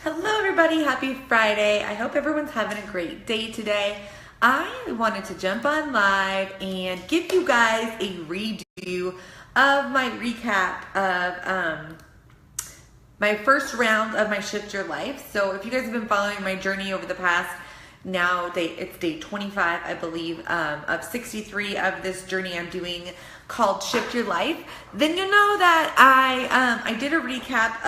Hello everybody, happy Friday. I hope everyone's having a great day today. I wanted to jump on live and give you guys a redo of my recap of my first round of my Shift Your Life. So if you guys have been following my journey over the past, it's day 25, I believe, of 63 of this journey I'm doing called Shift Your Life, then you know that I did a recap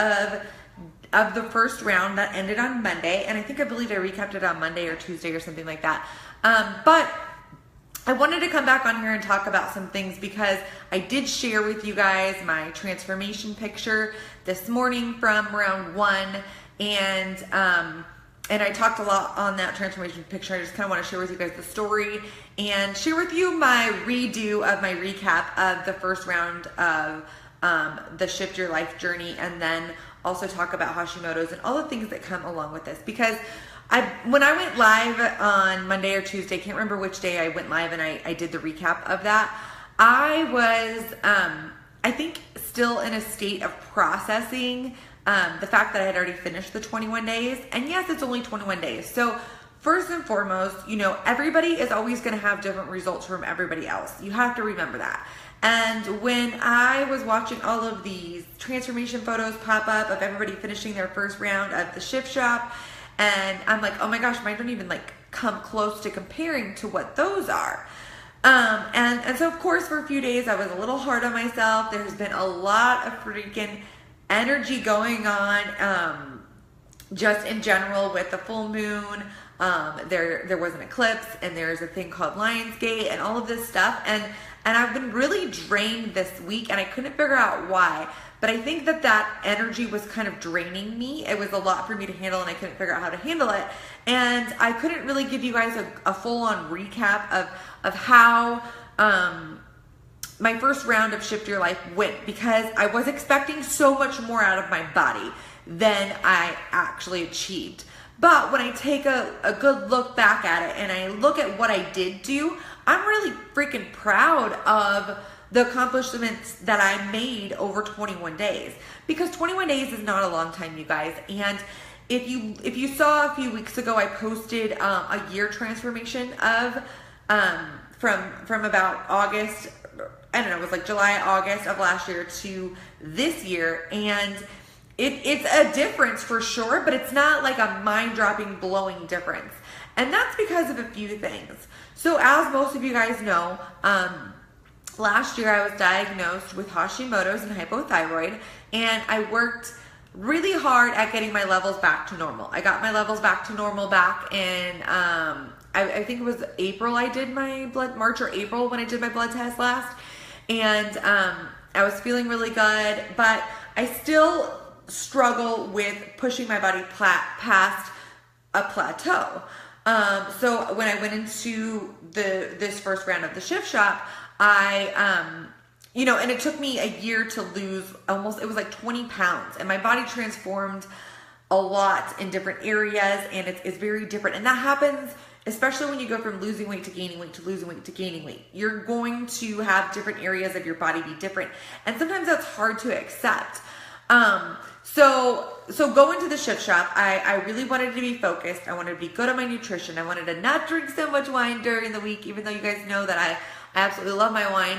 of the first round that ended on Monday, and I believe I recapped it on Monday or Tuesday or something like that. But I wanted to come back on here and talk about some things because I did share with you guys my transformation picture this morning from round 1, and I talked a lot on that transformation picture. I just kind of want to share with you guys the story and share with you my redo of my recap of the first round of the Shift Your Life journey, and then also talk about Hashimoto's and all the things that come along with this. Because when I went live on Monday or Tuesday, can't remember which day I went live and I did the recap of that, I was, I think, still in a state of processing the fact that I had already finished the 21 days. And yes, it's only 21 days. So first and foremost, everybody is always going to have different results from everybody else. You have to remember that. And when I was watching all of these transformation photos pop up of everybody finishing their first round of the Shift Shop, and I'm like, oh my gosh, mine don't even come close to comparing to what those are. And so of course for a few days I was a little hard on myself. There's been a lot of freaking energy going on, just in general with the full moon. There was an eclipse, and there's a thing called Lionsgate and all of this stuff. And I've been really drained this week, and I couldn't figure out why. But I think that energy was kind of draining me. It was a lot for me to handle, and I couldn't figure out how to handle it. And I couldn't really give you guys a full-on recap of how my first round of Shift Your Life went, because I was expecting so much more out of my body than I actually achieved. But when I take a good look back at it and I look at what I did do, I'm really freaking proud of the accomplishments that I made over 21 days. Because 21 days is not a long time, you guys. And if you saw a few weeks ago, I posted a year transformation of from about August, I don't know, it was like July, August of last year to this year. And it's a difference for sure, but it's not like a mind-dropping, blowing difference. And that's because of a few things. So as most of you guys know, last year I was diagnosed with Hashimoto's and hypothyroid, and I worked really hard at getting my levels back to normal. I got my levels back to normal back in, I think it was April I did my March or April when I did my blood test last. And I was feeling really good, but I still struggle with pushing my body past a plateau. So when I went into this first round of the Shift Shop, and it took me a year to lose it was like 20 pounds, and my body transformed a lot in different areas, and it's very different. And that happens especially when you go from losing weight to gaining weight to losing weight to gaining weight. You're going to have different areas of your body be different, and sometimes that's hard to accept. So going to the Shift Shop, I really wanted to be focused. I wanted to be good on my nutrition. I wanted to not drink so much wine during the week, even though you guys know that I absolutely love my wine.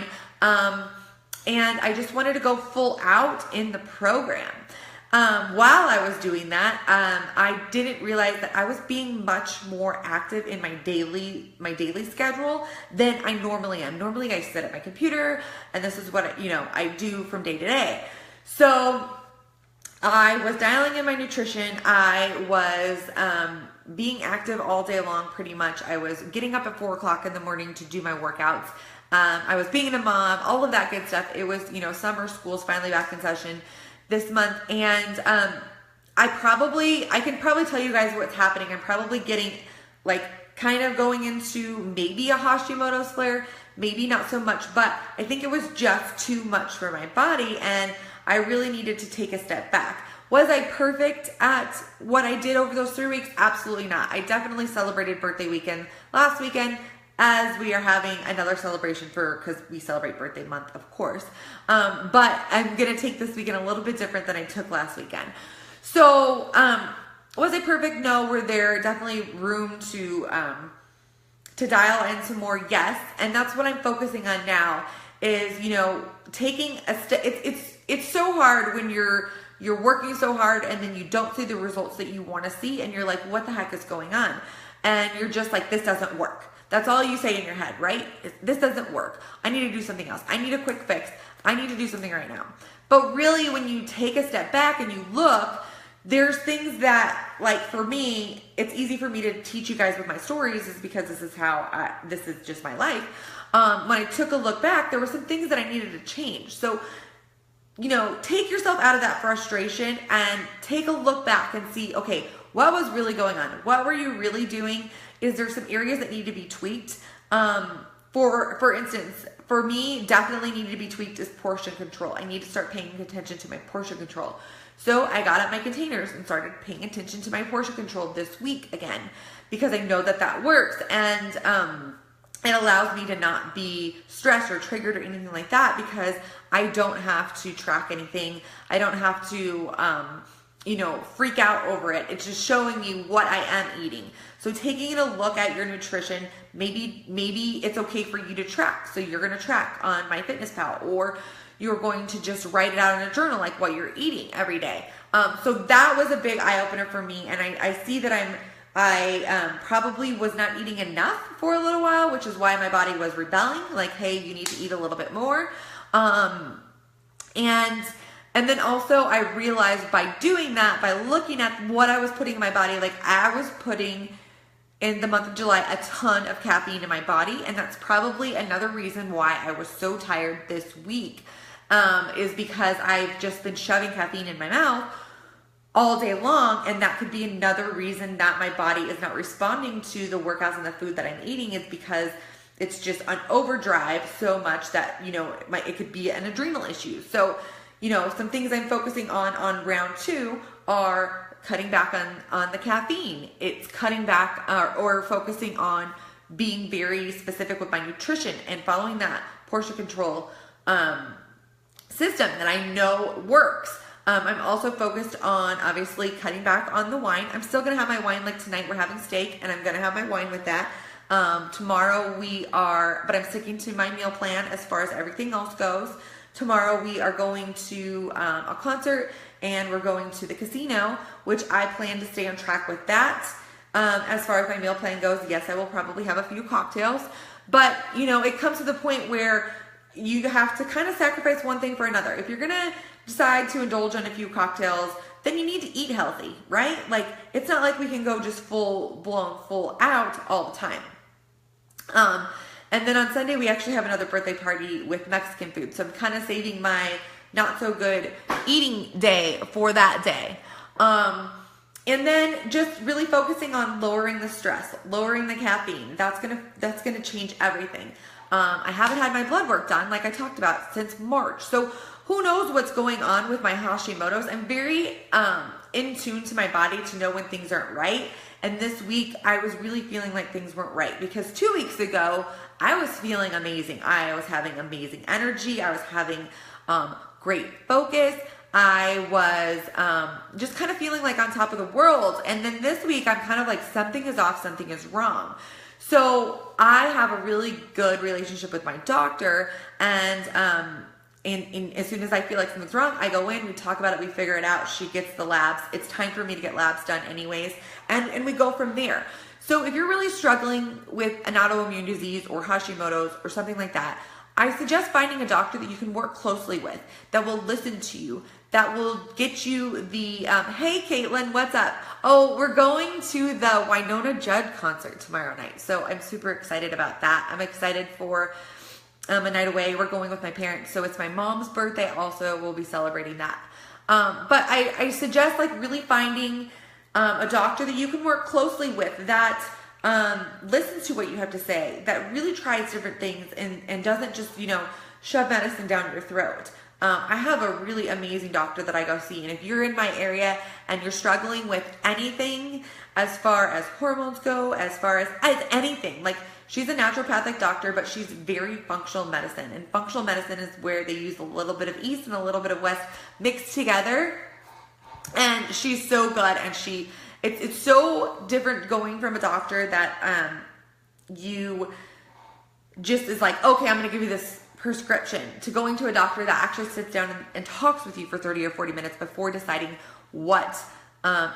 And I just wanted to go full out in the program. While I was doing that, I didn't realize that I was being much more active in my daily schedule than I normally am. Normally I sit at my computer, and this is what I do from day to day. So I was dialing in my nutrition. I was being active all day long pretty much. I was getting up at 4 o'clock in the morning to do my workouts. I was being a mom, all of that good stuff. It was, summer school's finally back in session this month. And I can probably tell you guys what's happening. I'm probably getting kind of going into maybe a Hashimoto's flare, maybe not so much, but I think it was just too much for my body, and I really needed to take a step back. Was I perfect at what I did over those 3 weeks? Absolutely not. I definitely celebrated birthday weekend last weekend, as we are having another celebration because we celebrate birthday month, of course. But I'm going to take this weekend a little bit different than I took last weekend. So Was it perfect? No. Were there definitely room to dial in some more? Yes. And that's what I'm focusing on now is, taking a step. It's so hard when you're working so hard and then you don't see the results that you want to see and you're like, what the heck is going on? And you're just like, this doesn't work. That's all you say in your head, right? This doesn't work. I need to do something else. I need a quick fix. I need to do something right now. But really, when you take a step back and you look, there's things that, like for me, it's easy for me to teach you guys with my stories is because this is just my life. When I took a look back, there were some things that I needed to change. So, take yourself out of that frustration and take a look back and see, okay, what was really going on? What were you really doing? Is there some areas that need to be tweaked? For instance, for me, definitely needed to be tweaked is portion control. I need to start paying attention to my portion control. So I got out my containers and started paying attention to my portion control this week again, because I know that works. And it allows me to not be stressed or triggered or anything like that because I don't have to track anything. I don't have to, freak out over it. It's just showing me what I am eating. So taking a look at your nutrition, maybe it's okay for you to track. So you're going to track on MyFitnessPal, or you're going to just write it out in a journal, like what you're eating every day. So that was a big eye opener for me. And I see that I probably was not eating enough for a little while, which is why my body was rebelling. Like, hey, you need to eat a little bit more. And then also I realized by doing that, by looking at what I was putting in my body, like I was putting in the month of July a ton of caffeine in my body. And that's probably another reason why I was so tired this week, is because I've just been shoving caffeine in my mouth all day long. And that could be another reason that my body is not responding to the workouts and the food that I'm eating, is because it's just on overdrive so much that, it could be an adrenal issue. So, some things I'm focusing on round 2 are cutting back on the caffeine. It's cutting back or focusing on being very specific with my nutrition and following that portion control system that I know works. I'm also focused on obviously cutting back on the wine. I'm still going to have my wine, like tonight we're having steak and I'm going to have my wine with that. Tomorrow but I'm sticking to my meal plan as far as everything else goes. Tomorrow we are going to a concert and we're going to the casino, which I plan to stay on track with that. As far as my meal plan goes, yes, I will probably have a few cocktails, but it comes to the point where you have to kind of sacrifice one thing for another. If you're going to decide to indulge in a few cocktails, then you need to eat healthy, right? Like, it's not like we can go just full out all the time. And then on Sunday, we actually have another birthday party with Mexican food. So I'm kind of saving my not so good eating day for that day. And then just really focusing on lowering the stress, lowering the caffeine. That's gonna change everything. I haven't had my blood work done, like I talked about, since March. So who knows what's going on with my Hashimoto's. I'm very in tune to my body to know when things aren't right. And this week, I was really feeling like things weren't right, because 2 weeks ago, I was feeling amazing. I was having amazing energy. I was having great focus. I was just kind of feeling like on top of the world. And then this week, I'm kind of like, something is off, something is wrong. So I have a really good relationship with my doctor, and as soon as I feel like something's wrong, I go in, we talk about it, we figure it out. She gets the labs. It's time for me to get labs done anyways, and we go from there. So if you're really struggling with an autoimmune disease or Hashimoto's or something like that, I suggest finding a doctor that you can work closely with, that will listen to you, that will get you the, hey Caitlin, what's up? Oh, we're going to the Winona Judd concert tomorrow night. So I'm super excited about that. I'm excited for a night away. We're going with my parents. So it's my mom's birthday also. We'll be celebrating that. But I suggest like really finding a doctor that you can work closely with, that listens to what you have to say, that really tries different things and doesn't just, shove medicine down your throat. I have a really amazing doctor that I go see. And if you're in my area and you're struggling with anything as far as hormones go, as far as anything, like, she's a naturopathic doctor, but she's very functional medicine. And functional medicine is where they use a little bit of East and a little bit of West mixed together. And she's so good, and she It's so different going from a doctor that you just is like, okay, I'm going to give you this prescription, to going to a doctor that actually sits down and talks with you for 30 or 40 minutes before deciding what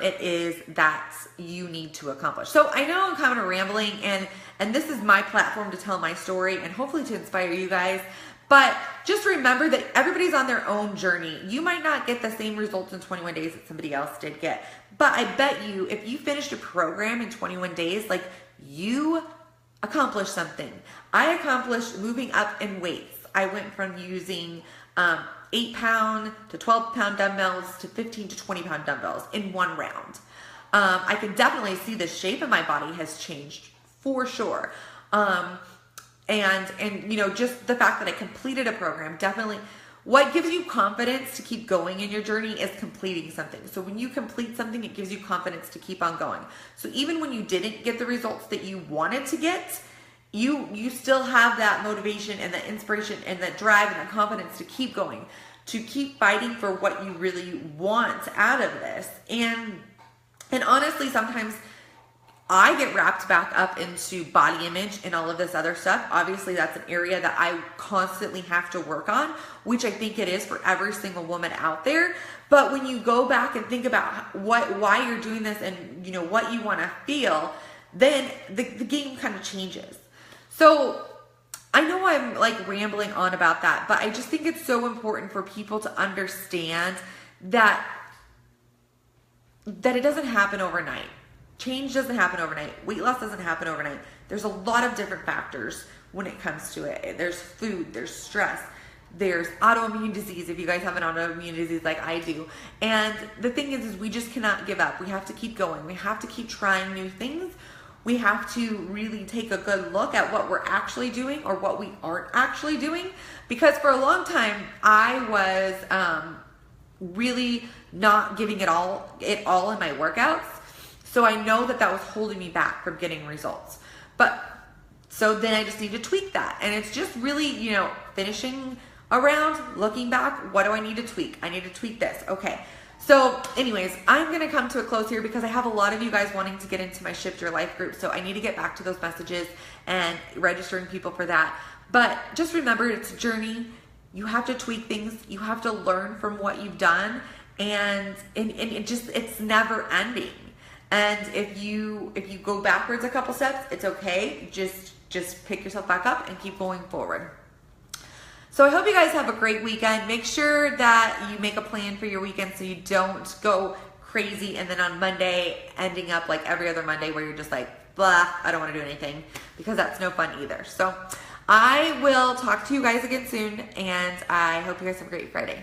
it is that you need to accomplish. So I know I'm kind of rambling, and this is my platform to tell my story and hopefully to inspire you guys. But just remember that everybody's on their own journey. You might not get the same results in 21 days that somebody else did get. But I bet you, if you finished a program in 21 days, like, you accomplished something. I accomplished moving up in weights. I went from using 8-pound to 12-pound dumbbells to 15 to 20-pound dumbbells in one round. I can definitely see the shape of my body has changed for sure. And you know, just the fact that I completed a program, definitely what gives you confidence to keep going in your journey is completing something. So when you complete something, it gives you confidence to keep on going. So even when you didn't get the results that you wanted to get, you still have that motivation and that inspiration and that drive and that confidence to keep going, to keep fighting for what you really want out of this. And honestly, sometimes I get wrapped back up into body image and all of this other stuff. Obviously, that's an area that I constantly have to work on, which I think it is for every single woman out there. But when you go back and think about why you're doing this and, you know, what you want to feel, then the game kind of changes. So I know I'm like rambling on about that, but I just think it's so important for people to understand that it doesn't happen overnight. Change doesn't happen overnight. Weight loss doesn't happen overnight. There's a lot of different factors when it comes to it. There's food, there's stress, there's autoimmune disease, if you guys have an autoimmune disease like I do. And the thing is we just cannot give up. We have to keep going. We have to keep trying new things. We have to really take a good look at what we're actually doing or what we aren't actually doing. Because for a long time, I was really not giving it all in my workouts. So I know that was holding me back from getting results. But so then I just need to tweak that. And it's just really, you know, finishing around, looking back, what do I need to tweak? I need to tweak this. Okay. So anyways, I'm going to come to a close here because I have a lot of you guys wanting to get into my Shift Your Life group. So I need to get back to those messages and registering people for that. But just remember, it's a journey. You have to tweak things. You have to learn from what you've done. And it's never ending. And if you go backwards a couple steps, it's okay. Just pick yourself back up and keep going forward. So I hope you guys have a great weekend. Make sure that you make a plan for your weekend so you don't go crazy and then on Monday ending up like every other Monday where you're just like, blah, I don't want to do anything, because that's no fun either. So I will talk to you guys again soon, and I hope you guys have a great Friday.